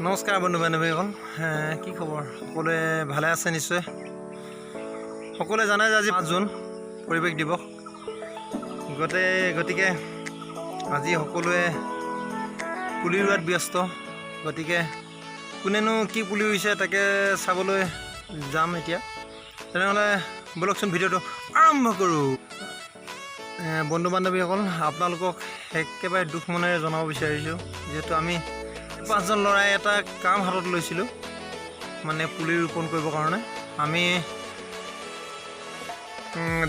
নমস্কাৰ বন্ধু বান্ধৱীসকল, কি খবৰ? সকলোৱে ভালে আছে নিশ্চয়। সকলোৱে জানে যে আজি 5 জুন পৰিৱেশ দিৱস। গতিকে আজি সকলোৱে পুলি ৰোৱাত ব্যস্ত। গতিকে কোনেনো কি পুলি ৰুইছে তাকে চাবলৈ যাম এতিয়া। তেনেহ'লে বলকচোন ভিডিঅ'টো আৰম্ভ কৰোঁ। বন্ধু বান্ধৱীসকল, আপোনালোকক একেবাৰে দুখ মনেৰে জনাব বিচাৰিছোঁ, যিহেতু আমি 5 জন ল'ৰাই এটা কাম হাতত লৈছিলোঁ, মানে পুলি ৰোপণ কৰিবৰ কাৰণে। আমি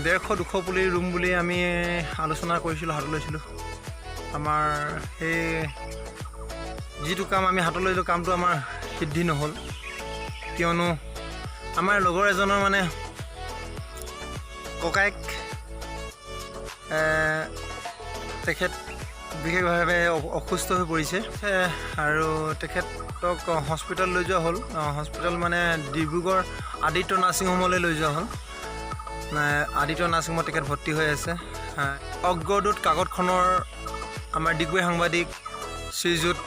150-200 পুলি ৰুম বুলি আমি আলোচনা কৰিছিলোঁ, হাতত লৈছিলোঁ। আমাৰ সেই যিটো কাম আমি হাতত লৈছিলোঁ, কামটো আমাৰ সিদ্ধি নহ'ল, কিয়নো আমাৰ লগৰ এজনৰ মানে ককায়েক তেখেত বিশেষভাৱে অসুস্থ হৈ পৰিছে আৰু তেখেতক হস্পিটেল লৈ যোৱা হ'ল। হস্পিটেল মানে ডিব্ৰুগড় আদিত্য নাৰ্ছিং হোমলৈ লৈ যোৱা হ'ল। আদিত্য নাৰ্ছিং হোমত তেখেত ভৰ্তি হৈ আছে। অগ্ৰদূত কাকতখনৰ আমাৰ ডিগবৈ সাংবাদিক শ্ৰীযুত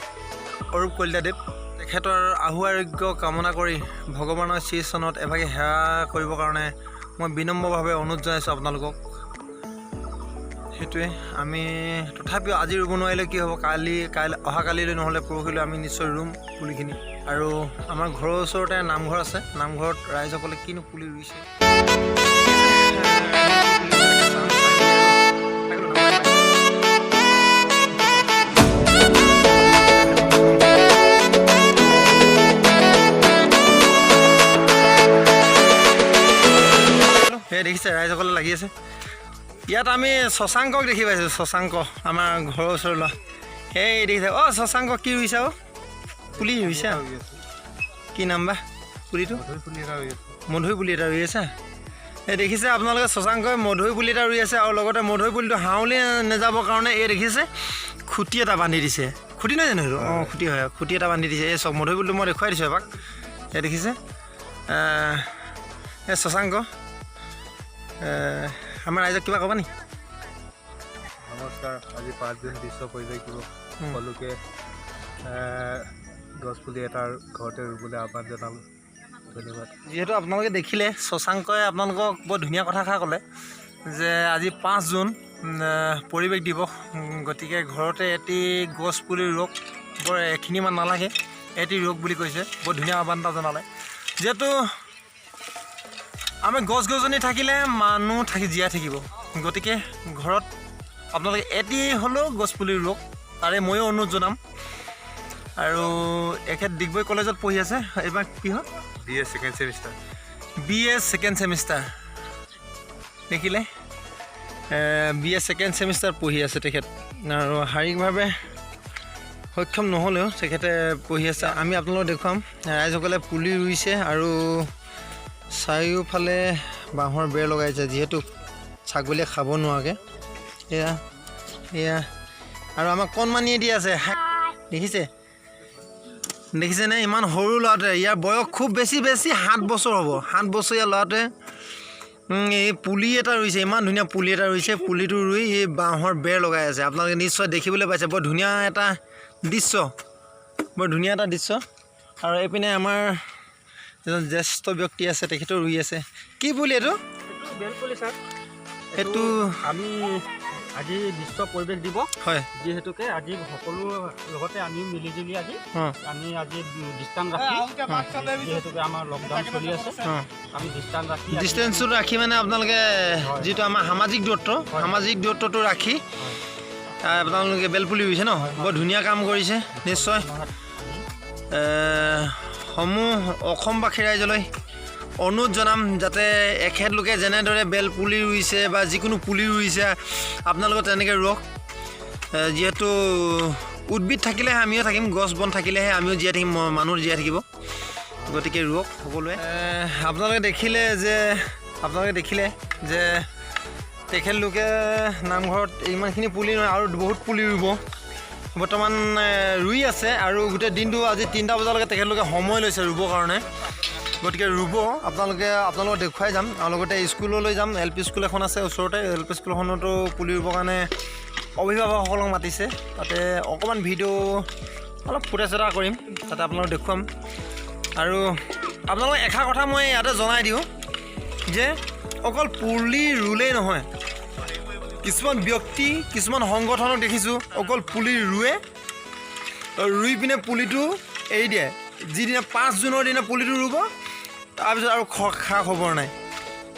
অৰূপ কলিতাদেৱ, তেখেতৰ আহু আৰোগ্য কামনা কৰি ভগৱানৰ শ্ৰীচৰণত এভাগি সেৱা কৰিবৰ কাৰণে মই বিনম্ৰভাৱে অনুৰোধ জনাইছোঁ আপোনালোকক। সেইটোৱে আমি তথাপিও আজি ৰুব নোৱাৰিলে কি হ'ব, অহাকালিলৈ নহ'লে পৰহিলৈ আমি নিশ্চয় ৰুম পুলিখিনি। আৰু আমাৰ ঘৰৰ ওচৰতে নামঘৰ আছে, নামঘৰত ৰাইজসকলে কিনো পুলি ৰুইছে। সেই দেখিছে ৰাইজসকলে লাগি আছে। ইয়াত আমি শশাংকক দেখি পাইছোঁ। শশাংক আমাৰ ঘৰৰ ওচৰৰ ল'ৰা। সেই দেখিছে, শশাংক কি ৰুইছা? পুলি ৰুইছা? কি নাম বা পুলিটো? মধুৰি পুলি এটা ৰুই আছে। এই দেখিছে আপোনালোকে, শশাংকই মধুৰি পুলি এটা ৰুই আছে আৰু লগতে মধুৰি পুলিটো হাউলি নাযাবৰ কাৰণে এই দেখিছে খুঁটি এটা বান্ধি দিছে। খুঁটি নহয় জানো? খুঁটি হয়, খুঁটি এটা বান্ধি দিছে। এই চব মধুৰি পুলিটো মই দেখুৱাই দিছোঁ এপাক। এই দেখিছে এই শশাংক। আমাৰ ৰাইজক কিবা ক'বা নি? নমস্কাৰ। আজি 5 জুন বিশ্ব পৰিৱেশ দিৱস। সকলোকে গছপুলি এটাৰ ঘৰতে ৰুবলৈ আহ্বান জনালোঁ। ধন্যবাদ। যিহেতু আপোনালোকে দেখিলে, শশাংকই আপোনালোকক বৰ ধুনীয়া কথাষাৰ ক'লে যে আজি 5 জুন পৰিৱেশ দিৱস, গতিকে ঘৰতে এটি গছপুলি ৰুৱক, বৰ এখিনিমান নালাগে, এটি ৰুৱক বুলি কৈছে। বৰ ধুনীয়া আহ্বান এটা জনালে। যিহেতু আমি গছ গছনি থাকিলে মানুহ জীয়াই থাকিব। গতিকে ঘৰত আপোনালোকে এটি হ'লেও গছপুলি ৰুৱক, তাৰে ময়ো অনুৰোধ জনাম। আৰু এখেত ডিগবৈ কলেজত পঢ়ি আছে। এইবাৰ কি হ'ল? BA second semester. BA second semester. দেখিলে, BA ছেকেণ্ড ছেমিষ্টাৰ পঢ়ি আছে তেখেত, আৰু শাৰীৰিকভাৱে সক্ষম নহ'লেও তেখেতে পঢ়ি আছে। আমি আপোনালোকক দেখুৱাম। ৰাইজসকলে পুলি ৰুইছে আৰু চাৰিওফালে বাঁহৰ বেৰ লগাইছে, যিহেতু ছাগলীয়ে খাব নোৱাৰাকৈ। এয়া আৰু আমাক কণমানিয়ে দি আছে। দেখিছেনে? ইমান সৰু ল'ৰাটোৱে, ইয়াৰ বয়স খুব বেছি 7 বছৰ হ'ব। 7 বছৰীয়া ল'ৰাটোৱে এই পুলি এটা ৰুইছে, ইমান ধুনীয়া পুলি এটা ৰুইছে। পুলিটো ৰুই এই বাঁহৰ বেৰ লগাই আছে। আপোনালোকে নিশ্চয় দেখিবলৈ পাইছে। বৰ ধুনীয়া এটা দৃশ্য, বৰ ধুনীয়া এটা দৃশ্য। আৰু এইপিনে আমাৰ এজন জ্যেষ্ঠ ব্যক্তি আছে, তেখেতেও ৰুই আছে। কি পুলি এইটো? বেলপুলি ছাৰ। এইটো আমি আজি বিশ্ব পৰিৱেশ দিৱস, হয়, যিহেতুকে আজি সকলো লগতে আমি মিলিজুলি আজি ডিষ্টান্স ৰাখি, যিহেতুকে আমাৰ লকডাউন চলি আছে, আমি ডিষ্টেঞ্চটো ৰাখি মানে আপোনালোকে যিটো আমাৰ সামাজিক দূৰত্বটো ৰাখি আপোনালোকে বেলপুলি ৰুইছে ন? বৰ ধুনীয়া কাম কৰিছে নিশ্চয়। সমূহ অসমবাসী ৰাইজলৈ অনুৰোধ জনাম, যাতে এখেতলোকে যেনেদৰে বেল পুলি ৰুইছে বা যিকোনো পুলি ৰুইছে আপোনালোকে তেনেকৈ ৰুৱক। যিহেতু উদ্ভিদ থাকিলেহে আমিও থাকিম, গছ বন থাকিলেহে আমিও জীয়াই থাকিম, মানুহ জীয়াই থাকিব। গতিকে ৰুৱক সকলোৱে। আপোনালোকে দেখিলে যে তেখেতলোকে নামঘৰত ইমানখিনি পুলি আৰু বহুত পুলি ৰুব, বৰ্তমান ৰুই আছে। আৰু গোটেই দিনটো আজি 3টা বজালৈকে তেখেতলোকে সময় লৈছে ৰুবৰ কাৰণে। গতিকে ৰুব, আপোনালোকক দেখুৱাই যাম। আৰু লগতে স্কুললৈ যাম। LP স্কুল এখন আছে ওচৰতে, LP স্কুলখনতো পুলি ৰুবৰ কাৰণে অভিভাৱকসকলক মাতিছে। তাতে অকণমান ভিডিঅ' অলপ ফুটেজ এটা কৰিম, তাতে আপোনালোকক দেখুৱাম। আৰু আপোনালোকক এষাৰ কথা মই ইয়াতে জনাই দিওঁ যে অকল পুলি ৰুলেই নহয়, কিছুমান ব্যক্তি কিছুমান সংগঠনক দেখিছোঁ অকল পুলি ৰুই পিনে পুলিটো এৰি দিয়ে। যিদিনা 5 জুনৰ দিনা পুলিটো ৰুব, তাৰপিছত আৰু খা খবৰ নাই।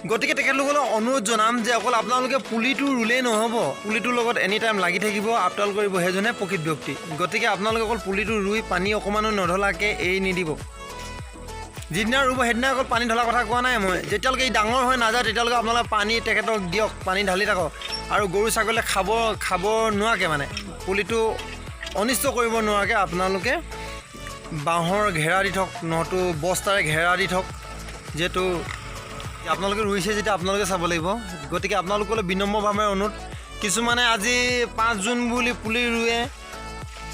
গতিকে তেখেতলোকলৈ অনুৰোধ জনাম যে অকল আপোনালোকে পুলিটো ৰুলেই নহ'ব, পুলিটোৰ লগত এনি টাইম লাগি থাকিব, আপডাল কৰিব, সেইজনে প্ৰকৃত ব্যক্তি। গতিকে আপোনালোকে অকল পুলিটো ৰুই পানী অকণমানো নধলাকৈ এৰি নিদিব। যিদিনা ৰুব সেইদিনা অকল পানী ঢলাৰ কথা কোৱা নাই মই, যেতিয়ালৈকে ই ডাঙৰ হৈ নাযায় তেতিয়ালৈকে আপোনালোকে পানী তেখেতক দিয়ক, পানী ঢালি থাকক। আৰু গৰু ছাগলীয়ে খাব নোৱাৰাকৈ, মানে পুলিটো অনিষ্ট কৰিব নোৱাৰাকৈ আপোনালোকে বাঁহৰ ঘেৰা দি থওক, নহতো বস্তাৰে ঘেৰা দি থওক। যিহেতু আপোনালোকে ৰুইছে যেতিয়া আপোনালোকে চাব লাগিব। গতিকে আপোনালোকলৈ বিনম্ৰভাৱে অনুৰোধ, কিছুমানে আজি 5 জুন বুলি পুলি ৰুৱে,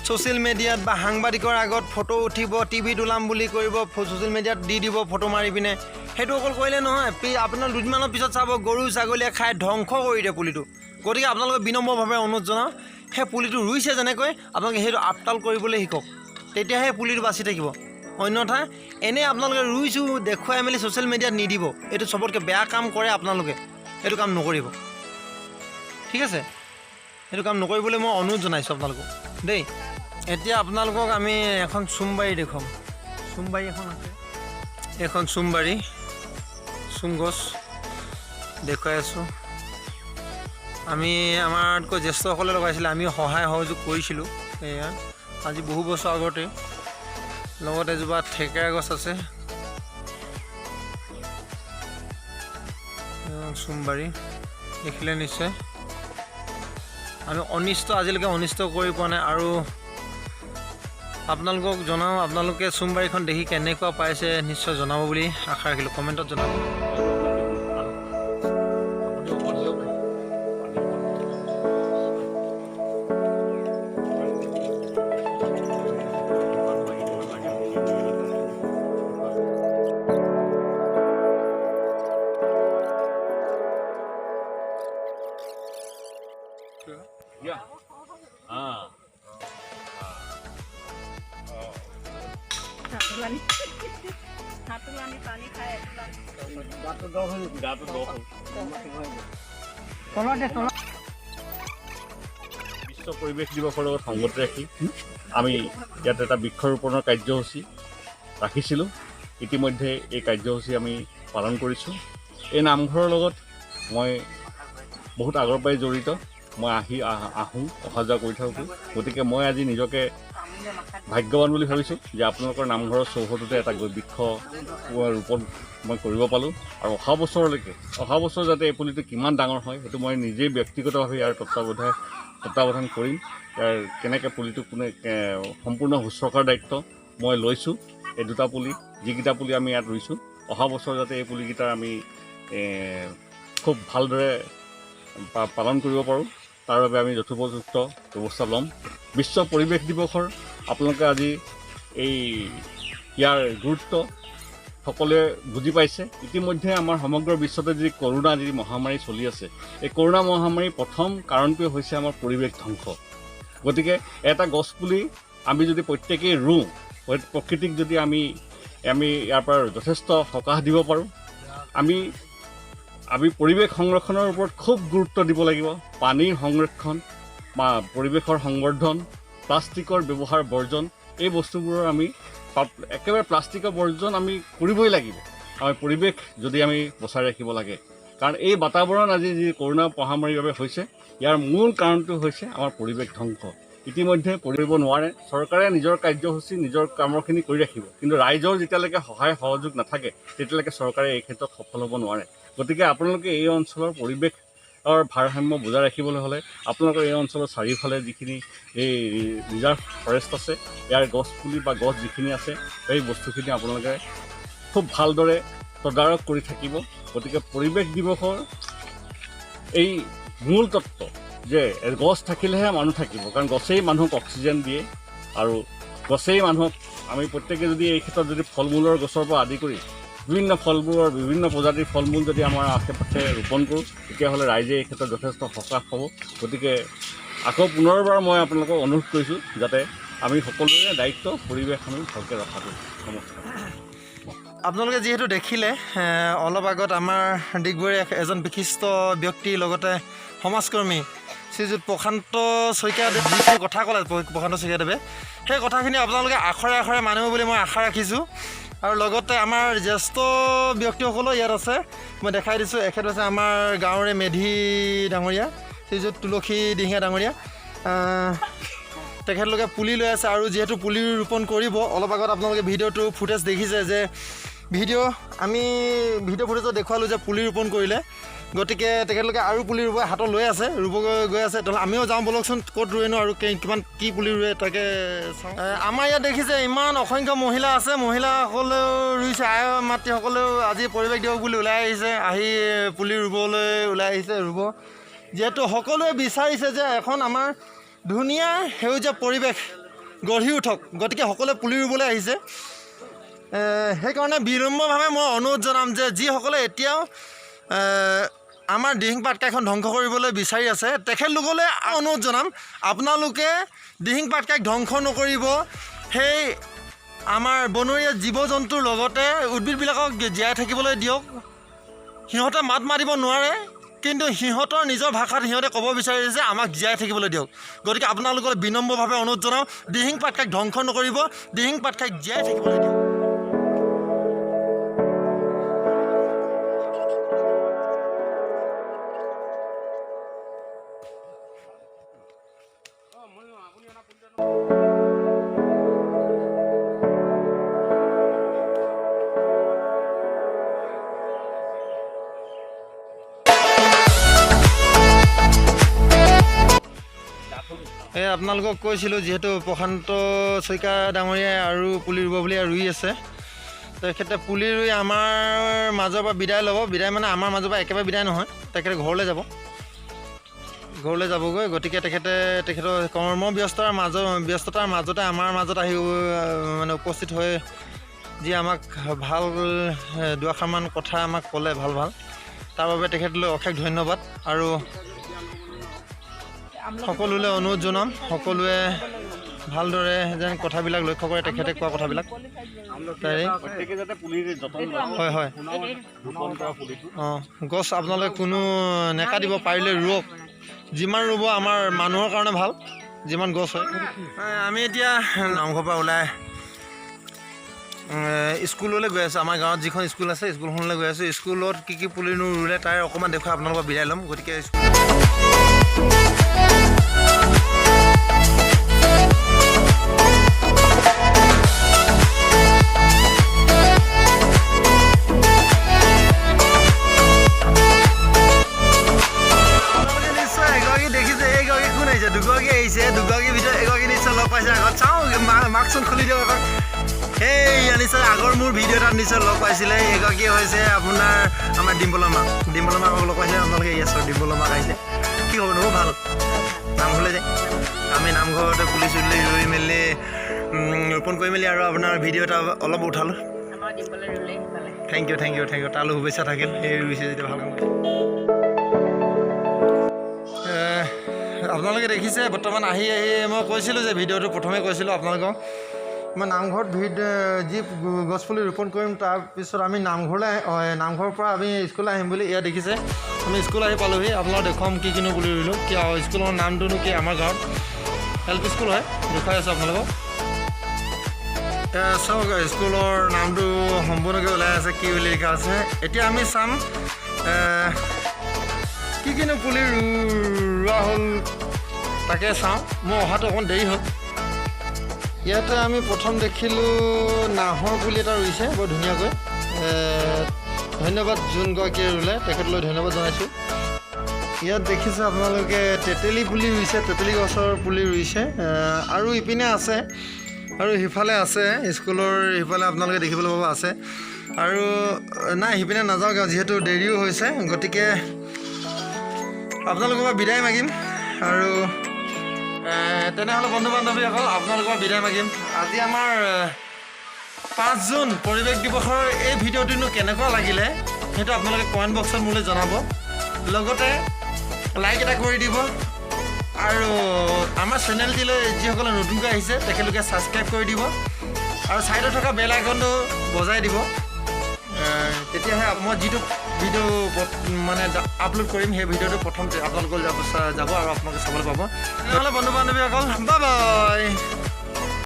ছ'চিয়েল মিডিয়াত বা সাংবাদিকৰ আগত ফটো উঠিব, টিভিত ওলাম বুলি কৰিব, ছ'চিয়েল মিডিয়াত দি দিব ফটো মাৰি পিনে। সেইটো অকল কৰিলে নহয়, আপোনাৰ দুদিনমানৰ পিছত চাব গৰু ছাগলীয়ে খাই ধ্বংস কৰি দিয়ে পুলিটো। গতিকে আপোনালোকে বিনম্ৰভাৱে অনুৰোধ জনাওঁ, সেই পুলিটো ৰুইছে যেনেকৈ আপোনালোকে সেইটো আপডাল কৰিবলৈ শিকক, তেতিয়াহে পুলিটো বাচি থাকিব। অন্যথা এনেই আপোনালোকে ৰুইছোঁ দেখুৱাই মেলি ছ'চিয়েল মিডিয়াত নিদিব, এইটো চবতকৈ বেয়া কাম কৰে আপোনালোকে। এইটো কাম নকৰিব, ঠিক আছে? সেইটো কাম নকৰিবলৈ মই অনুৰোধ জনাইছোঁ আপোনালোকক দেই। এতিয়া আপোনালোকক আমি এখন চুমবাৰী দেখুৱাম। চুমবাৰী এখন আছে, এইখন চুমবাৰী, চুমগছ দেখুৱাই আছোঁ। আমি আমাতকৈ জ্যেষ্ঠসকলে লগাইছিলে, আমি সহায় সহযোগ কৰিছিলোঁ। এয়া আজি বহু বছৰ আগতে। লগত এজোপা থেকেৰা গছ আছে, চুমবাৰী দেখিলে নিশ্চয়। আমি আজিলৈকে অনিষ্ট কৰি পোৱা নাই। আৰু আপোনালোকক জনাওঁ, আপোনালোকে চুমবাৰীখন দেখি কেনেকুৱা পাইছে নিশ্চয় জনাব বুলি আশা ৰাখিলোঁ, কমেণ্টত জনাব। বিশ্ব পৰিৱেশ দিৱসৰ লগত সংগতি ৰাখি আমি ইয়াত এটা বৃক্ষৰোপণৰ কাৰ্যসূচী ৰাখিছিলোঁ। ইতিমধ্যে এই কাৰ্যসূচী আমি পালন কৰিছোঁ। এই নামঘৰৰ লগত মই বহুত আগৰ পৰাই জড়িত। মই আহোঁ, অহা যোৱা কৰি থাকোঁ। গতিকে মই আজি নিজকে ভাগ্যৱান বুলি ভাবিছোঁ যে আপোনালোকৰ নামঘৰৰ চৌহদতে এটা বৃক্ষ ৰোপণ মই কৰিব পালোঁ। আৰু অহা বছৰ যাতে এই পুলিটো কিমান ডাঙৰ হয় সেইটো মই নিজেই ব্যক্তিগতভাৱে ইয়াৰ তত্বাৱধান কৰিম। ইয়াৰ কেনেকৈ পুলিটো সম্পূৰ্ণ শুশ্ৰূষাৰ দায়িত্ব মই লৈছোঁ। এই দুটা পুলি, যিকেইটা পুলি আমি ইয়াত ৰুইছোঁ, অহা বছৰ যাতে এই পুলিকেইটা আমি খুব ভালদৰে পালন কৰিব পাৰোঁ, তাৰ বাবে আমি যথোপযুক্ত ব্যৱস্থা ল'ম। বিশ্ব পৰিৱেশ দিৱসৰ আপোনালোকে আজি ইয়াৰ গুৰুত্ব সকলোৱে বুজি পাইছে। ইতিমধ্যে আমাৰ সমগ্ৰ বিশ্বতে যি কৰোণা মহামাৰী চলি আছে, এই কৰোণা মহামাৰীৰ প্ৰথম কাৰণটোৱে হৈছে আমাৰ পৰিৱেশ ধ্বংস। গতিকে এটা গছপুলি আমি যদি প্ৰত্যেকেই ৰুওঁ, প্ৰকৃতিক যদি আমি ইয়াৰ পৰা যথেষ্ট সকাহ দিব পাৰোঁ, আমি পৰিৱেশ সংৰক্ষণৰ ওপৰত খুব গুৰুত্ব দিব লাগিব। পানীৰ সংৰক্ষণ বা পৰিৱেশৰ সংবৰ্ধন, প্লাষ্টিকৰ ব্যৱহাৰ বৰ্জন, এই বস্তুবোৰৰ আমি একেবাৰে প্লাষ্টিকৰ বৰ্জন আমি কৰিবই লাগিব। আমি পৰিৱেশ যদি আমি বচাই ৰাখিব লাগে, কাৰণ এই বাতাবৰণ আজি যি কৰোণা মহামাৰীৰ বাবে হৈছে, ইয়াৰ মূল কাৰণটো হৈছে আমাৰ পৰিৱেশ ধ্বংস। ইতিমধ্যে কৰিব নোৱাৰে, চৰকাৰে নিজৰ কাৰ্যসূচী নিজৰ কামৰখিনি কৰি ৰাখিব, কিন্তু ৰাইজৰ যেতিয়ালৈকে সহায় সহযোগ নাথাকে তেতিয়ালৈকে চৰকাৰে এই ক্ষেত্ৰত সফল হ'ব নোৱাৰে। গতিকে আপোনালোকে এই অঞ্চলৰ পৰিৱেশৰ ভাৰসাম্য বজাই ৰাখিবলৈ হ'লে আপোনালোকৰ এই অঞ্চলৰ চাৰিওফালে যিখিনি এই ৰিজাৰ্ভ ফৰেষ্ট আছে, ইয়াৰ গছপুলি বা গছ যিখিনি আছে, সেই বস্তুখিনি আপোনালোকে খুব ভালদৰে তদাৰক কৰি থাকিব। গতিকে পৰিৱেশ দিৱসৰ এই মূল তত্ত্ব যে গছ থাকিলেহে মানুহ থাকিব, কাৰণ গছেই মানুহক অক্সিজেন দিয়ে। আৰু গছেই মানুহক, আমি প্ৰত্যেকে যদি এই ক্ষেত্ৰত যদি ফল মূলৰ গছৰ পৰা আদি কৰি বিভিন্ন ফলবোৰৰ বিভিন্ন প্ৰজাতিৰ ফল মূল যদি আমাৰ আশে পাশে ৰোপণ কৰোঁ, তেতিয়াহ'লে ৰাইজে এই ক্ষেত্ৰত যথেষ্ট সকাহ পাব। গতিকে আকৌ পুনৰবাৰ মই আপোনালোকক অনুৰোধ কৰিছোঁ যাতে আমি সকলোৰে দায়িত্ব পৰিৱেশ আমি ভালকৈ ৰখাটো সমস্যা। আপোনালোকে যিহেতু দেখিলে অলপ আগত আমাৰ ডিগবৈৰ এজন বিশিষ্ট ব্যক্তি লগতে সমাজকৰ্মী শ্ৰীযুত প্ৰশান্ত শইকীয়াদেৱে যিটো কথা ক'লে প্ৰশান্ত শইকীয়াদেৱে সেই কথাখিনি আপোনালোকে আখৰে আখৰে মানিব বুলি মই আশা ৰাখিছোঁ। আৰু লগতে আমাৰ জ্যেষ্ঠ ব্যক্তিসকলো ইয়াত আছে, মই দেখাই দিছোঁ। এখেত হৈছে আমাৰ গাঁৱৰে মেধি ডাঙৰীয়া শ্ৰীযুত তুলসী দিহিঙীয়া ডাঙৰীয়া। তেখেতলোকে পুলি লৈ আছে আৰু যিহেতু পুলি ৰোপণ কৰিব, অলপ আগত আপোনালোকে ভিডিঅ'টো ফুটেজ দেখিছে যে ভিডিঅ' ফুটেজত দেখুৱালোঁ যে পুলি ৰোপণ কৰিলে, গতিকে তেখেতলোকে আৰু পুলি ৰুব হাতত লৈ আছে, ৰুব গৈ আছে। তেনেহ'লে আমিও যাওঁ ব'লকচোন, ক'ত ৰুৱেনো আৰু কিমান কি পুলি ৰুৱে তাকে চাওঁ। আমাৰ ইয়াত দেখিছে ইমান অসংখ্য মহিলা আছে, মহিলাসকলেও ৰুইছে, আই মাতৃসকলেও আজি পৰিৱেশ দিৱস বুলি ওলাই আহিছে, আহি পুলি ৰুবলৈ ওলাই আহিছে, ৰুব। যিহেতু সকলোৱে বিচাৰিছে যে এখন আমাৰ ধুনীয়া সেউজীয়া পৰিৱেশ গঢ়ি উঠক, গতিকে সকলোৱে পুলি ৰুবলৈ আহিছে। সেইকাৰণে বিলম্বভাৱে মই অনুৰোধ জনাম যে যিসকলে এতিয়াও আমাৰ দিহিং পাটকাইখন ধ্বংস কৰিবলৈ বিচাৰি আছে, তেখেতলোকলৈ অনুৰোধ জনাম, আপোনালোকে দিহিং পাটকাইক ধ্বংস নকৰিব। সেই আমাৰ বনৰীয়া জীৱ জন্তুৰ লগতে উদ্ভিদবিলাকক জীয়াই থাকিবলৈ দিয়ক। সিহঁতে মাত মাতিব নোৱাৰে, কিন্তু সিহঁতৰ নিজৰ ভাষাত সিহঁতে ক'ব বিচাৰিছে আমাক জীয়াই থাকিবলৈ দিয়ক। গতিকে আপোনালোকলৈ বিনম্ৰভাৱে অনুৰোধ জনাওঁ, দিহিং পাটকাইক ধ্বংস নকৰিব, দিহিং পাটকাইক জীয়াই থাকিবলৈ দিয়ক। আপোনালোকক কৈছিলোঁ যিহেতু প্ৰশান্ত শইকীয়া ডাঙৰীয়াই আৰু পুলি ৰুব বুলি ৰুই আছে, তেখেতে পুলি ৰুই আমাৰ মাজৰ পৰা বিদায় ল'ব। বিদায় মানে আমাৰ মাজৰ পৰা একেবাৰে বিদায় নহয়, তেখেতে ঘৰলৈ যাবগৈ। গতিকে তেখেতৰ ব্যস্ততাৰ মাজতে আমাৰ মাজত আহি মানে উপস্থিত হৈ যি আমাক ভাল দুআষাৰমান কথা আমাক ক'লে, ভাল তাৰ বাবে তেখেতলৈ অশেষ ধন্যবাদ। আৰু সকলোলৈ অনুৰোধ জনাম, সকলোৱে ভালদৰে যেন কথাবিলাক লক্ষ্য কৰে, তেখেতে কোৱা কথাবিলাক। হয় গছ আপোনালোকে কোনো নেকাটিব, পাৰিলে ৰুৱক, যিমান ৰুব আমাৰ মানুহৰ কাৰণে ভাল, যিমান গছ হয়। আমি এতিয়া নামঘৰৰ পৰা ওলাই স্কুললৈ গৈ আছোঁ। আমাৰ গাঁৱত যিখন স্কুল আছে স্কুলখনলৈ গৈ আছোঁ। স্কুলত কি পুলি ৰুলে তাৰ অকণমান দেখুৱাই আপোনালোকৰ বিদায় ল'ম। গতিকে দুগৰাকীৰ ভিতৰত এগৰাকী নিশ্চয় লগ পাইছে। আগত চাওঁ মাস্কখন খুলি দিয়ক এবাৰ। সেই নিশ্চয় আগৰ মোৰ ভিডিঅ' এটাত নিশ্চয় লগ পাইছিলে। এগৰাকী হৈছে আপোনাৰ আমাৰ ডিম্পলৰ মাক লগ পাইছিলে আপোনালোকে। ইয়াৰ ডিম্পলৰ মাক আহিছে। কি হ'ব নো, ভাল নামঘৰলৈ যায়। আমি নামঘৰতে পুলি চুলি ৰুই মেলি ৰোপণ কৰি মেলি আৰু আপোনাৰ ভিডিঅ' এটা অলপ উঠালোঁ। থেংক ইউ তালৈ শুভেচ্ছা থাকিল। সেই ৰুইছে যেতিয়া ভাল কাম কৰিছে। আপোনালোকে দেখিছে বৰ্তমান আহি মই কৈছিলোঁ যে ভিডিঅ'টো প্ৰথমে কৈছিলোঁ আপোনালোকক, মই নামঘৰত যি গছপুলি ৰোপণ কৰিম, তাৰপিছত আমি নামঘৰৰ পৰা আমি স্কুললৈ আহিম বুলি। এয়া দেখিছে আমি স্কুল আহি পালোঁহি। আপোনালোকক দেখুৱাম কি পুলি ৰুলোঁ। কিয় স্কুলৰ নামটোনো কি, আমাৰ গাঁৱত LP স্কুল হয়, দেখুৱাই আছোঁ আপোনালোকক। চাওক স্কুলৰ নামটো সম্পূৰ্ণকৈ ওলাই আছে, কি বুলি লিখা আছে। এতিয়া আমি চাম কি পুলি ৰোৱা হ'ল তাকে চাওঁ। মই অহাটো অকণমান দেৰি হ'ল। ইয়াতে আমি প্ৰথম দেখিলোঁ নাহৰ পুলি এটা ৰুইছে বৰ ধুনীয়াকৈ। ধন্যবাদ যোনগৰাকীয়ে ৰুলে, তেখেতলৈ ধন্যবাদ জনাইছোঁ। ইয়াত দেখিছে আপোনালোকে তেতেলী পুলি ৰুইছে, তেতেলী গছৰ পুলি ৰুইছে। আৰু ইপিনে আছে আৰু সিফালে আছে, স্কুলৰ সিফালে আপোনালোকে দেখিবলৈ পাব আছে। আৰু নাই সিপিনে নাযাওঁগৈ যিহেতু দেৰিও হৈছে। গতিকে আপোনালোকৰ পৰা বিদায় মাগিম। আৰু তেনেহ'লে বন্ধু বান্ধৱীসকল আপোনালোকৰ বিদায় মাগিম। আজি আমাৰ 5 জুন পৰিৱেশ দিৱসৰ এই ভিডিঅ'টোনো কেনেকুৱা লাগিলে সেইটো আপোনালোকে কমেণ্ট বক্সত মোলৈ জনাব। লগতে লাইক এটা কৰি দিব আৰু আমাৰ চেনেলটিলৈ যিসকলে নতুনকৈ আহিছে তেখেতলোকে ছাবস্ক্ৰাইব কৰি দিব আৰু ছাইডত থকা বেল আইকনটো বজাই দিব তেতিয়াহে মই যিটো ভিডিঅ' মানে আপলোড কৰিম সেই ভিডিঅ'টো প্ৰথমতে আপোনালোকৰ যাব আৰু আপোনালোকে চাবলৈ পাব তেনেহ'লে বন্ধু বান্ধৱীসকল বাই বাই